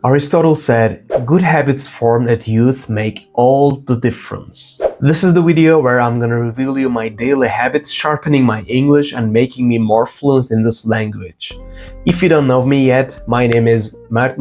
Aristotle said, "Good habits formed at youth make all the difference." This is the video where I'm gonna reveal you my daily habits sharpening my English and making me more fluent in this language. If you don't know me yet, my name is Mert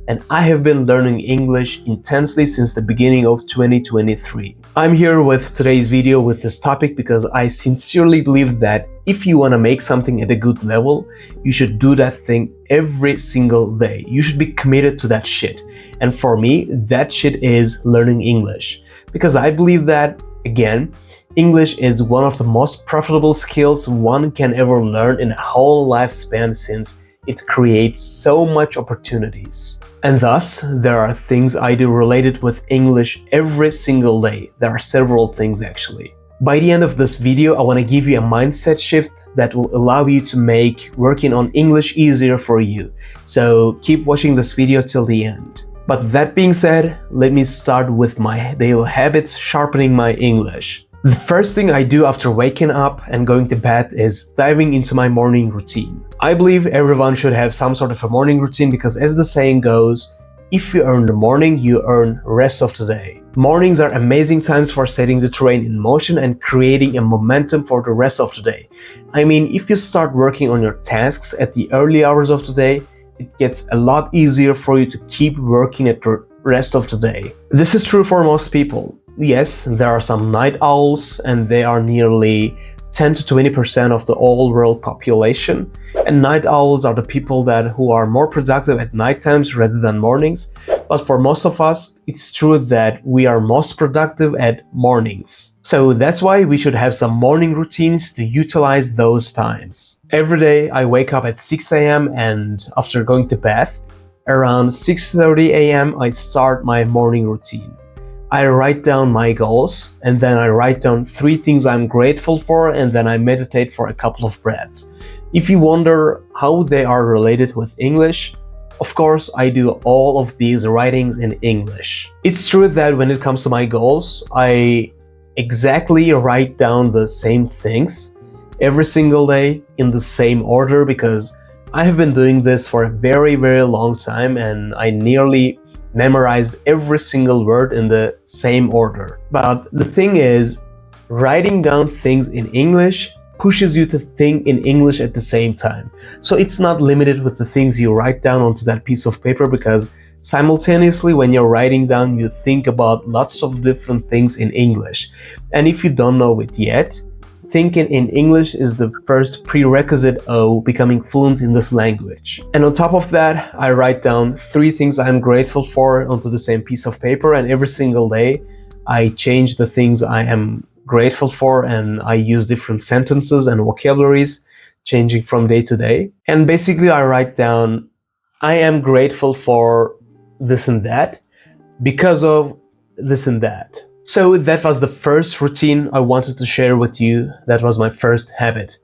and I have been learning English intensely since the beginning of 2023. I'm here with today's video with this topic because I sincerely believe that if you want to make something at a good level, you should do that thing every single day. You should be committed to that shit. And for me, that shit is learning English. Because I believe that, again, English is one of the most profitable skills one can ever learn in a whole lifespan since it creates so much opportunities. And thus, there are things I do related with English every single day. There are several things actually. By the end of this video, I want to give you a mindset shift that will allow you to make working on English easier for you. So keep watching this video till the end. But that being said, let me start with my daily habits sharpening my English. The first thing I do after waking up and going to bed is diving into my morning routine. I believe everyone should have some sort of a morning routine because, as the saying goes, if you earn the morning, you earn rest of the day. Mornings are amazing times for setting the train in motion and creating a momentum for the rest of the day. I mean, if you start working on your tasks at the early hours of the day, it gets a lot easier for you to keep working at the rest of the day. This is true for most people. Yes, there are some night owls and they are nearly 10 to 20% of the whole world population. And night owls are the people who are more productive at night times rather than mornings. But for most of us, it's true that we are most productive at mornings. So that's why we should have some morning routines to utilize those times. Every day I wake up at 6 a.m. and after going to bed, around 6:30 a.m. I start my morning routine. I write down my goals and then I write down 3 things I'm grateful for and then I meditate for a couple of breaths. If you wonder how they are related with English, of course I do all of these writings in English. It's true that when it comes to my goals, I exactly write down the same things every single day in the same order because I have been doing this for a very, very long time and I nearly memorized every single word in the same order. But the thing is, writing down things in English pushes you to think in English at the same time. So it's not limited with the things you write down onto that piece of paper because simultaneously when you're writing down, you think about lots of different things in English. And if you don't know it yet, thinking in English is the first prerequisite of becoming fluent in this language. And on top of that, I write down 3 things I'm grateful for onto the same piece of paper, and every single day I change the things I am grateful for and I use different sentences and vocabularies changing from day to day. And basically I write down, I am grateful for this and that because of this and that. So that was the first routine I wanted to share with you. That was my first habit.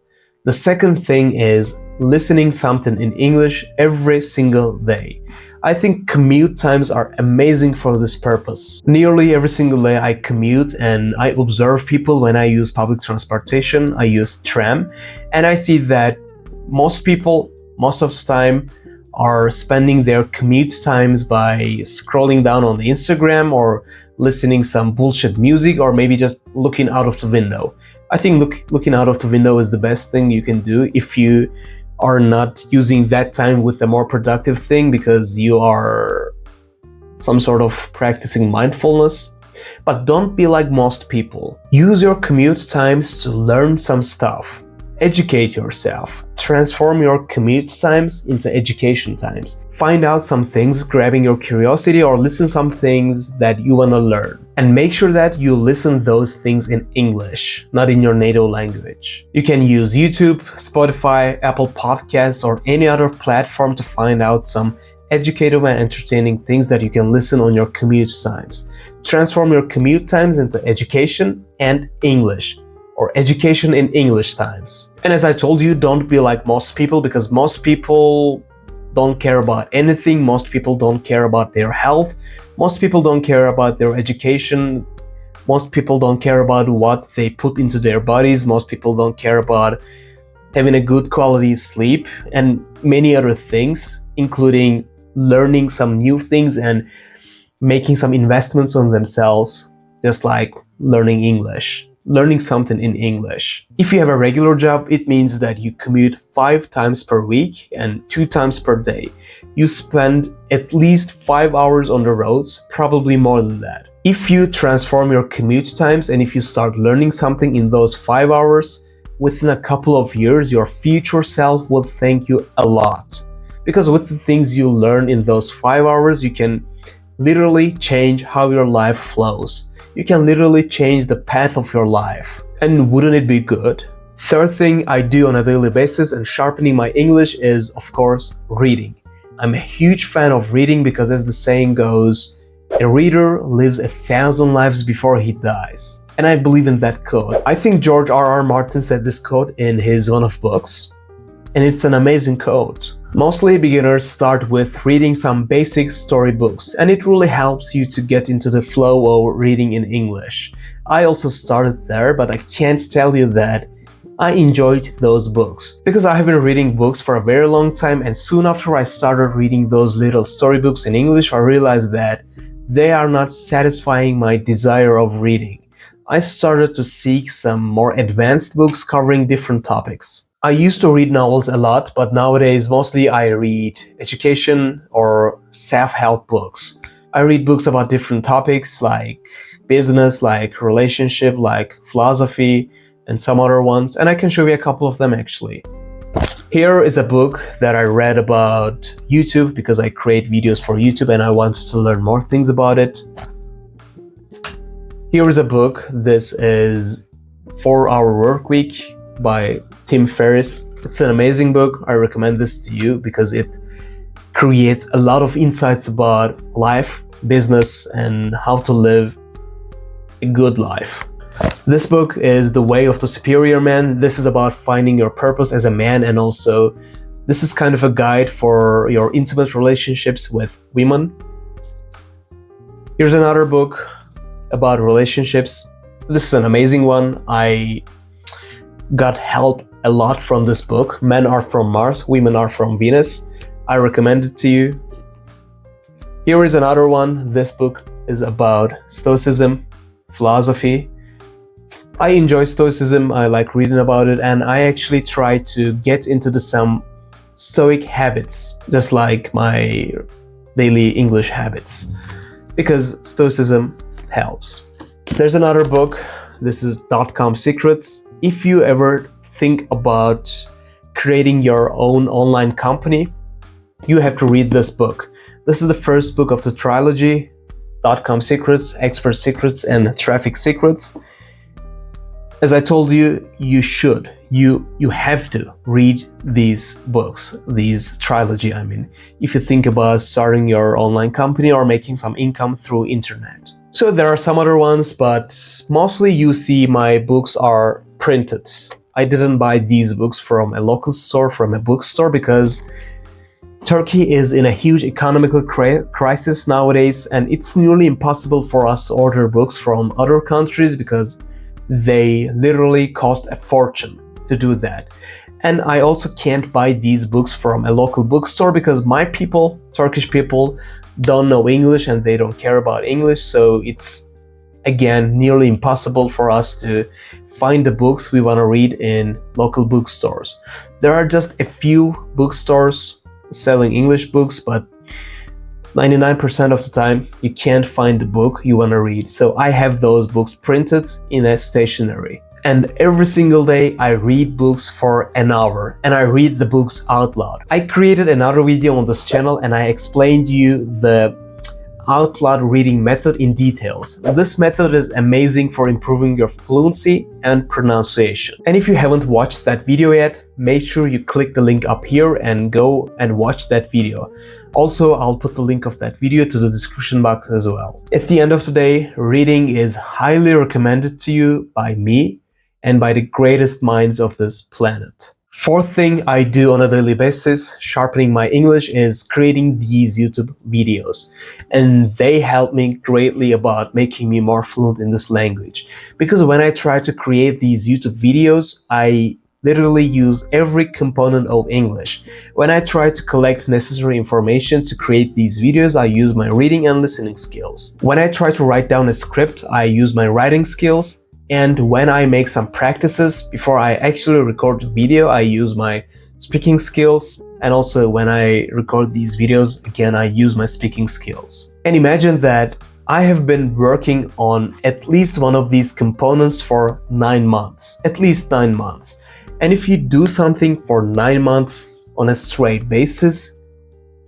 The second thing is listening something in English every single day. I think commute times are amazing for this purpose. Nearly every single day I commute and I observe people when I use public transportation. I use tram and I see that most people, most of the time, are spending their commute times by scrolling down on the Instagram or listening some bullshit music or maybe just looking out of the window. I think looking out of the window is the best thing you can do if you are not using that time with a more productive thing because you are some sort of practicing mindfulness. But don't be like most people. Use your commute times to learn some stuff. Educate yourself. Transform your commute times into education times. Find out some things grabbing your curiosity or listen some things that you want to learn. And make sure that you listen those things in English, not in your native language. You can use YouTube, Spotify, Apple Podcasts, or any other platform to find out some educative and entertaining things that you can listen on your commute times. Transform your commute times into education and English, or education in English times. And as I told you, don't be like most people because most people don't care about anything. Most people don't care about their health. Most people don't care about their education. Most people don't care about what they put into their bodies. Most people don't care about having a good quality sleep and many other things, including learning some new things and making some investments on themselves, just like learning English, learning something in English. If you have a regular job, it means that you commute 5 times per week and 2 times per day. You spend at least 5 hours on the roads, probably more than that. If you transform your commute times and if you start learning something in those 5 hours, within a couple of years, your future self will thank you a lot. Because with the things you learn in those 5 hours, you can literally change how your life flows. You can literally change the path of your life. And wouldn't it be good? Third thing I do on a daily basis and sharpening my English is, of course, reading. I'm a huge fan of reading because, as the saying goes, a reader lives 1,000 lives before he dies. And I believe in that quote. I think George R.R. Martin said this quote in his one of books. And it's an amazing quote. Mostly beginners start with reading some basic storybooks, and it really helps you to get into the flow of reading in English. I also started there, but I can't tell you that I enjoyed those books because I have been reading books for a very long time, and soon after I started reading those little storybooks in English, I realized that they are not satisfying my desire of reading. I started to seek some more advanced books covering different topics. I used to read novels a lot, but nowadays mostly I read education or self-help books. I read books about different topics like business, like relationship, like philosophy, and some other ones, and I can show you a couple of them actually. Here is a book that I read about YouTube because I create videos for YouTube and I wanted to learn more things about it. Here is a book. This is 4-Hour Workweek by Tim Ferriss. It's an amazing book. I recommend this to you because it creates a lot of insights about life, business, and how to live a good life. This book is The Way of the Superior Man. This is about finding your purpose as a man, and also this is kind of a guide for your intimate relationships with women. Here's another book about relationships. This is an amazing one. I got help a lot from this book. Men are from Mars, women are from Venus. I recommend it to you. Here is another one. This book is about Stoicism, philosophy. I enjoy Stoicism. I like reading about it, and I actually try to get into some Stoic habits, just like my daily English habits, because Stoicism helps. There's another book. This is .com Secrets. If you ever think about creating your own online company, you have to read this book. This is the first book of the trilogy, .com Secrets, Expert Secrets, and Traffic Secrets. As I told you, you have to read these books, these trilogy, if you think about starting your online company or making some income through internet. So there are some other ones, but mostly you see my books are printed. I didn't buy these books from a local store, from a bookstore, because Turkey is in a huge economical crisis nowadays, and it's nearly impossible for us to order books from other countries because they literally cost a fortune to do that. And I also can't buy these books from a local bookstore because my people, Turkish people, don't know English and they don't care about English, so it's again nearly impossible for us to find the books we want to read in local bookstores. There are just a few bookstores selling English books, but 99% of the time you can't find the book you want to read. So I have those books printed in a stationery. And every single day I read books for an hour, and I read the books out loud. I created another video on this channel and I explained you the out loud reading method in details. This method is amazing for improving your fluency and pronunciation. And if you haven't watched that video yet, make sure you click the link up here and go and watch that video. Also, I'll put the link of that video to the description box as well. At the end of the day, reading is highly recommended to you by me and by the greatest minds of this planet. Fourth thing I do on a daily basis, sharpening my English, is creating these YouTube videos. And they help me greatly about making me more fluent in this language. Because when I try to create these YouTube videos, I literally use every component of English. When I try to collect necessary information to create these videos, I use my reading and listening skills. When I try to write down a script, I use my writing skills. And when I make some practices before I actually record the video, I use my speaking skills. And also when I record these videos, again, I use my speaking skills. And imagine that I have been working on at least one of these components for 9 months, at least 9 months. And if you do something for 9 months on a straight basis,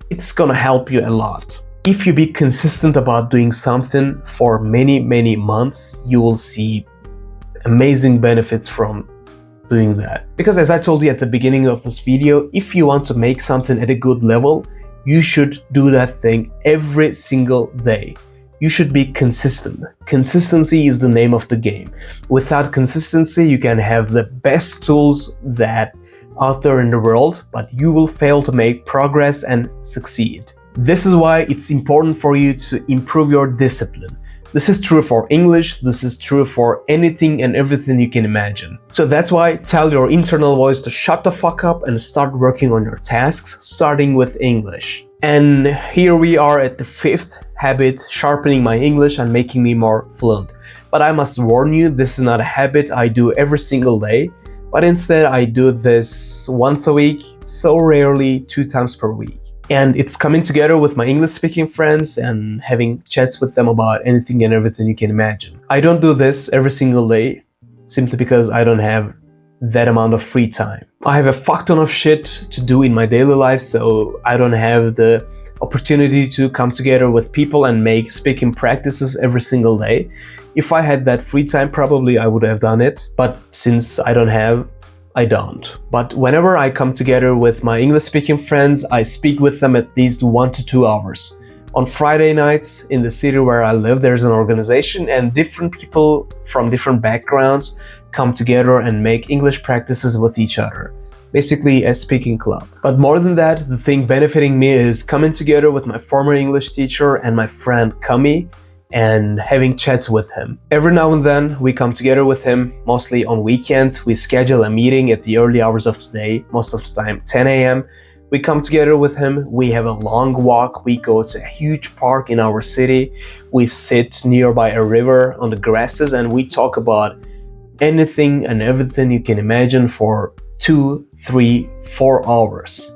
it's gonna help you a lot. If you be consistent about doing something for many months, you will see amazing benefits from doing that. Because as I told you at the beginning of this video, if you want to make something at a good level, you should do that thing every single day. You should be consistent. Consistency is the name of the game. Without consistency, you can have the best tools that out there in the world, but you will fail to make progress and succeed. This is why it's important for you to improve your discipline. This is true for English, this is true for anything and everything you can imagine. So that's why tell your internal voice to shut the fuck up and start working on your tasks, starting with English. And here we are at the 5th habit, sharpening my English and making me more fluent. But I must warn you, this is not a habit I do every single day, but instead I do this once a week, so rarely 2 times per week. And it's coming together with my English speaking friends and having chats with them about anything and everything you can imagine. I don't do this every single day simply because I don't have that amount of free time. I have a fuck ton of shit to do in my daily life, so I don't have the opportunity to come together with people and make speaking practices every single day. If I had that free time, probably I would have done it, but since I don't. But whenever I come together with my English speaking friends, I speak with them at least 1 to 2 hours. On Friday nights in the city where I live, there's an organization and different people from different backgrounds come together and make English practices with each other. Basically a speaking club. But more than that, the thing benefiting me is coming together with my former English teacher and my friend Kami and having chats with him. Every now and then we come together with him, mostly on weekends. We schedule a meeting at the early hours of the day, most of the time 10 a.m. We come together with him, we have a long walk, we go to a huge park in our city, we sit nearby a river on the grasses and we talk about anything and everything you can imagine for 2, 3, 4 hours.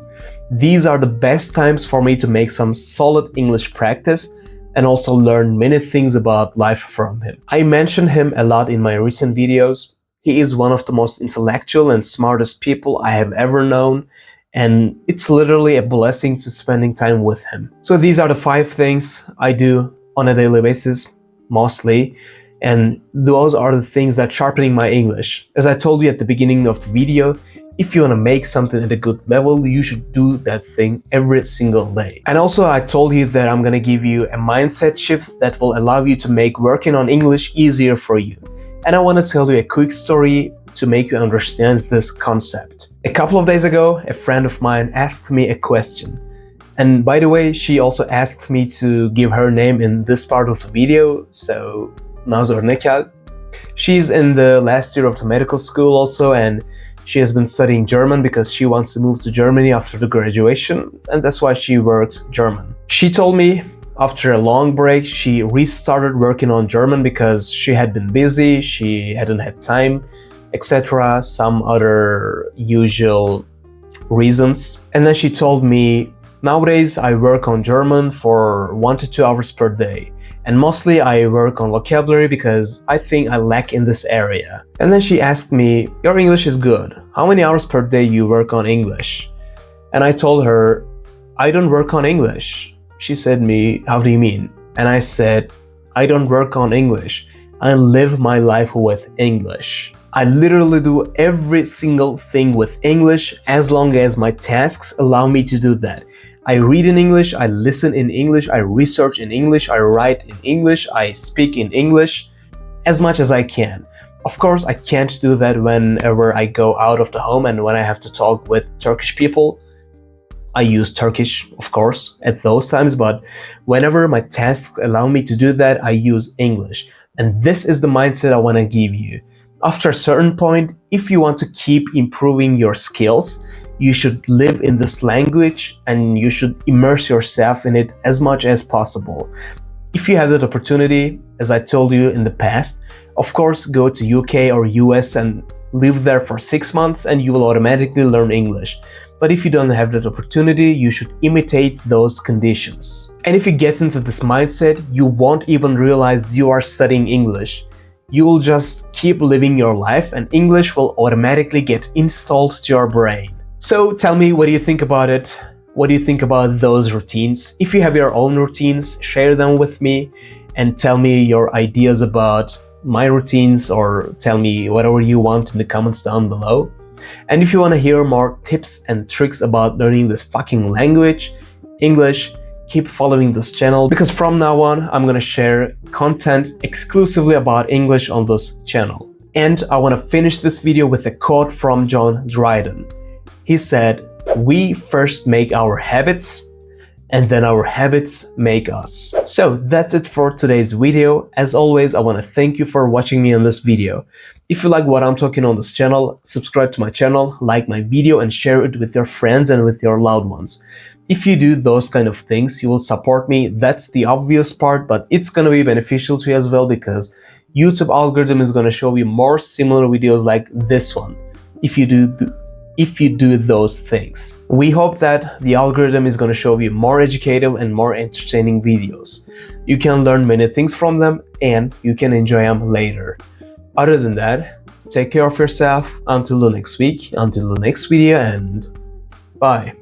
These are the best times for me to make some solid English practice and also learn many things about life from him. I mentioned him a lot in my recent videos. He is one of the most intellectual and smartest people I have ever known, and it's literally a blessing to spending time with him. So these are the 5 things I do on a daily basis, mostly, and those are the things that sharpening my English. As I told you at the beginning of the video, if you want to make something at a good level, you should do that thing every single day. And also I told you that I'm gonna give you a mindset shift that will allow you to make working on English easier for you. And I want to tell you a quick story to make you understand this concept. A couple of days ago, a friend of mine asked me a question. And by the way, she also asked me to give her name in this part of the video, so Naz Örnekel. She's in the last year of the medical school also, and she has been studying German because she wants to move to Germany after the graduation, and that's why she works German. She told me after a long break, she restarted working on German because she had been busy, she hadn't had time, etc., some other usual reasons. And then she told me, nowadays I work on German for 1 to 2 hours per day. And mostly I work on vocabulary because I think I lack in this area. And then she asked me, your English is good. How many hours per day you work on English? And I told her, I don't work on English. She said me, how do you mean? And I said, I don't work on English. I live my life with English. I literally do every single thing with English as long as my tasks allow me to do that. I read in English, I listen in English, I research in English, I write in English, I speak in English as much as I can. Of course, I can't do that whenever I go out of the home and when I have to talk with Turkish people. I use Turkish, of course, at those times, but whenever my tasks allow me to do that, I use English. And this is the mindset I want to give you. After a certain point, if you want to keep improving your skills, you should live in this language and you should immerse yourself in it as much as possible. If you have that opportunity, as I told you in the past, of course go to UK or US and live there for 6 months and you will automatically learn English. But if you don't have that opportunity, you should imitate those conditions. And if you get into this mindset, you won't even realize you are studying English. You will just keep living your life and English will automatically get installed to your brain. So tell me, what do you think about it? What do you think about those routines? If you have your own routines, share them with me and tell me your ideas about my routines, or tell me whatever you want in the comments down below. And if you want to hear more tips and tricks about learning this fucking language, English, keep following this channel, because from now on I'm gonna share content exclusively about English on this channel. And I want to finish this video with a quote from John Dryden. He said, "We first make our habits, and then our habits make us." So that's it for today's video. As always, I want to thank you for watching me on this video. If you like what I'm talking on this channel, subscribe to my channel, like my video, and share it with your friends and with your loved ones. If you do those kind of things, you will support me. That's the obvious part, but it's going to be beneficial to you as well, because YouTube algorithm is going to show you more similar videos like this one if you do those things. We hope that the algorithm is going to show you more educative and more entertaining videos. You can learn many things from them and you can enjoy them later. Other than that, take care of yourself until the next week, until the next video, and bye.